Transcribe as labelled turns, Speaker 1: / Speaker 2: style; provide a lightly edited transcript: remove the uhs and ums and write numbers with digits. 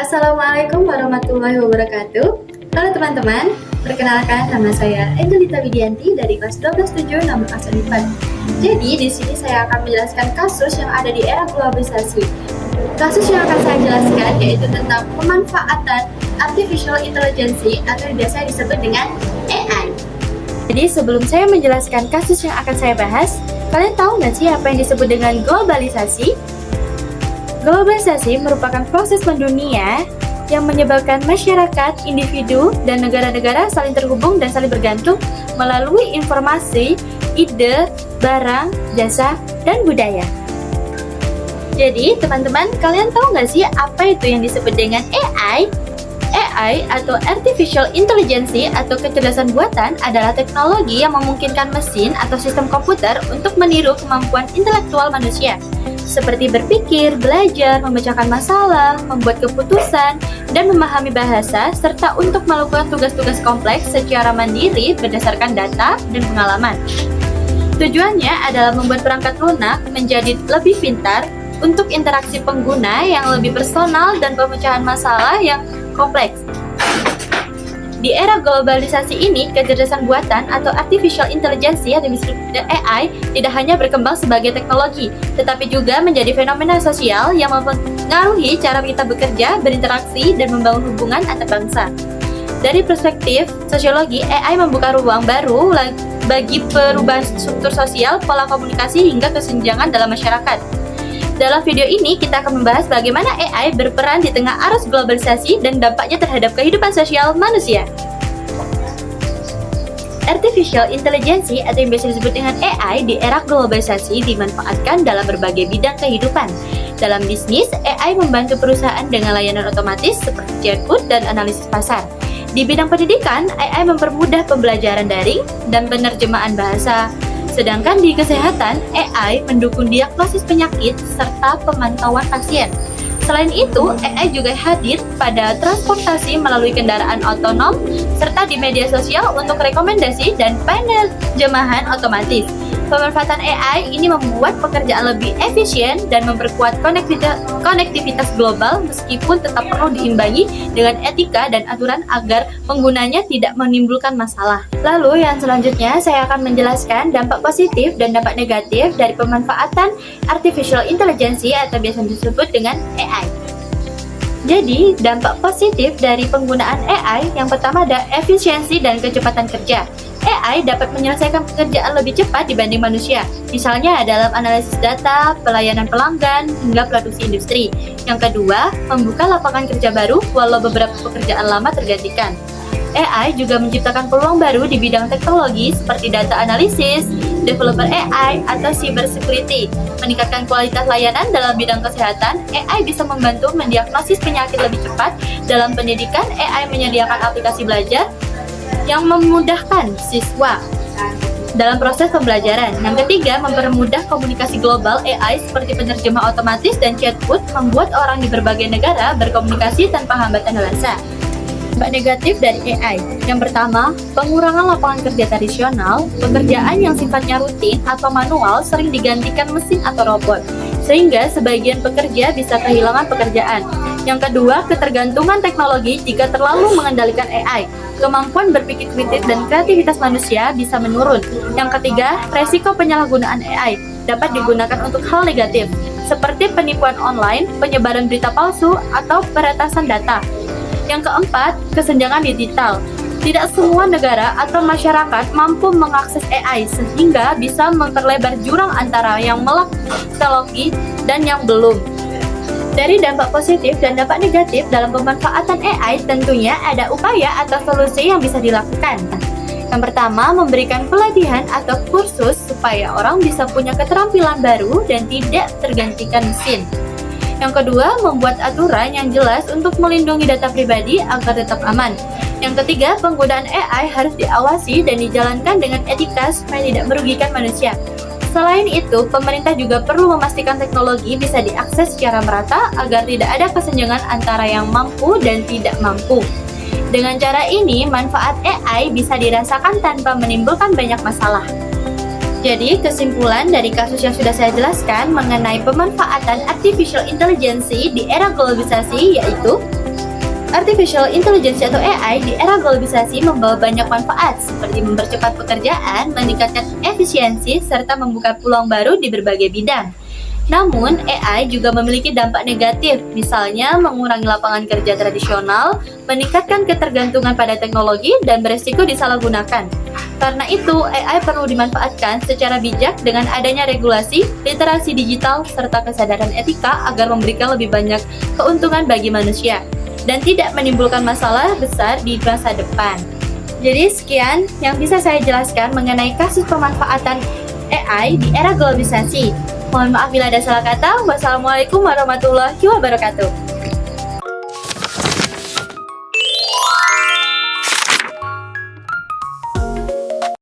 Speaker 1: Assalamualaikum warahmatullahi wabarakatuh. Halo teman-teman, perkenalkan nama saya Angelita Widianti dari kelas 12/7 nomor absen 4. Jadi di sini saya akan menjelaskan kasus yang ada di era globalisasi. Kasus yang akan saya jelaskan yaitu tentang pemanfaatan artificial intelligence atau yang biasa disebut dengan AI. Jadi sebelum saya menjelaskan kasus yang akan saya bahas, kalian tahu nggak sih apa yang disebut dengan globalisasi? Globalisasi merupakan proses mendunia yang menyebabkan masyarakat, individu, dan negara-negara saling terhubung dan saling bergantung melalui informasi, ide, barang, jasa, dan budaya. Jadi, teman-teman, kalian tahu nggak sih apa itu yang disebut dengan AI? AI atau Artificial Intelligence atau kecerdasan buatan adalah teknologi yang memungkinkan mesin atau sistem komputer untuk meniru kemampuan intelektual manusia, seperti berpikir, belajar, memecahkan masalah, membuat keputusan, dan memahami bahasa, serta untuk melakukan tugas-tugas kompleks secara mandiri berdasarkan data dan pengalaman. Tujuannya adalah membuat perangkat lunak menjadi lebih pintar untuk interaksi pengguna yang lebih personal dan pemecahan masalah yang kompleks. Di era globalisasi ini, kecerdasan buatan atau artificial intelligence atau disebut AI tidak hanya berkembang sebagai teknologi, tetapi juga menjadi fenomena sosial yang mempengaruhi cara kita bekerja, berinteraksi, dan membangun hubungan antar bangsa. Dari perspektif sosiologi, AI membuka ruang baru bagi perubahan struktur sosial, pola komunikasi, hingga kesenjangan dalam masyarakat. Dalam video ini, kita akan membahas bagaimana AI berperan di tengah arus globalisasi dan dampaknya terhadap kehidupan sosial manusia. Artificial Intelligence atau yang biasa disebut dengan AI di era globalisasi dimanfaatkan dalam berbagai bidang kehidupan. Dalam bisnis, AI membantu perusahaan dengan layanan otomatis seperti chatbot dan analisis pasar. Di bidang pendidikan, AI mempermudah pembelajaran daring dan penerjemahan bahasa. Sedangkan di kesehatan, AI mendukung diagnosis penyakit serta pemantauan pasien. Selain itu, AI juga hadir pada transportasi melalui kendaraan otonom serta di media sosial untuk rekomendasi dan penerjemahan otomatis. Pemanfaatan AI ini membuat pekerjaan lebih efisien dan memperkuat konektivitas global meskipun tetap perlu diimbangi dengan etika dan aturan agar penggunanya tidak menimbulkan masalah. Lalu yang selanjutnya saya akan menjelaskan dampak positif dan dampak negatif dari pemanfaatan artificial intelligence atau biasa disebut dengan AI. Jadi, dampak positif dari penggunaan AI yang pertama ada efisiensi dan kecepatan kerja. AI dapat menyelesaikan pekerjaan lebih cepat dibanding manusia, misalnya dalam analisis data, pelayanan pelanggan, hingga produksi industri. Yang kedua, membuka lapangan kerja baru walau beberapa pekerjaan lama tergantikan. AI juga menciptakan peluang baru di bidang teknologi seperti data analisis, developer AI, atau cybersecurity. Meningkatkan kualitas layanan dalam bidang kesehatan, AI bisa membantu mendiagnosis penyakit lebih cepat. Dalam pendidikan, AI menyediakan aplikasi belajar yang memudahkan siswa dalam proses pembelajaran. Yang ketiga, mempermudah komunikasi global. AI seperti penerjemah otomatis dan chatbot membuat orang di berbagai negara berkomunikasi tanpa hambatan bahasa. Dampak negatif dari AI. Yang pertama, pengurangan lapangan kerja tradisional. Pekerjaan yang sifatnya rutin atau manual sering digantikan mesin atau robot, sehingga sebagian pekerja bisa kehilangan pekerjaan. Yang kedua, ketergantungan teknologi. Jika terlalu mengendalikan AI, kemampuan berpikir kritis dan kreativitas manusia bisa menurun. Yang ketiga, resiko penyalahgunaan AI dapat digunakan untuk hal negatif, seperti penipuan online, penyebaran berita palsu, atau peretasan data. Yang keempat, kesenjangan digital. Tidak semua negara atau masyarakat mampu mengakses AI, sehingga bisa memperlebar jurang antara yang melek teknologi dan yang belum. Dari dampak positif dan dampak negatif dalam pemanfaatan AI, tentunya ada upaya atau solusi yang bisa dilakukan. Yang pertama, memberikan pelatihan atau kursus supaya orang bisa punya keterampilan baru dan tidak tergantikan mesin. Yang kedua, membuat aturan yang jelas untuk melindungi data pribadi agar tetap aman. Yang ketiga, penggunaan AI harus diawasi dan dijalankan dengan etika supaya tidak merugikan manusia. Selain itu, pemerintah juga perlu memastikan teknologi bisa diakses secara merata agar tidak ada kesenjangan antara yang mampu dan tidak mampu. Dengan cara ini, manfaat AI bisa dirasakan tanpa menimbulkan banyak masalah. Jadi, kesimpulan dari kasus yang sudah saya jelaskan mengenai pemanfaatan artificial intelligence di era globalisasi yaitu Artificial Intelligence atau AI di era globalisasi membawa banyak manfaat seperti mempercepat pekerjaan, meningkatkan efisiensi, serta membuka peluang baru di berbagai bidang. Namun, AI juga memiliki dampak negatif, misalnya mengurangi lapangan kerja tradisional, meningkatkan ketergantungan pada teknologi, dan beresiko disalahgunakan. Karena itu, AI perlu dimanfaatkan secara bijak dengan adanya regulasi, literasi digital, serta kesadaran etika agar memberikan lebih banyak keuntungan bagi manusia dan tidak menimbulkan masalah besar di masa depan. Jadi sekian yang bisa saya jelaskan mengenai kasus pemanfaatan AI di era globalisasi. Mohon maaf bila ada salah kata. Wassalamualaikum warahmatullahi wabarakatuh.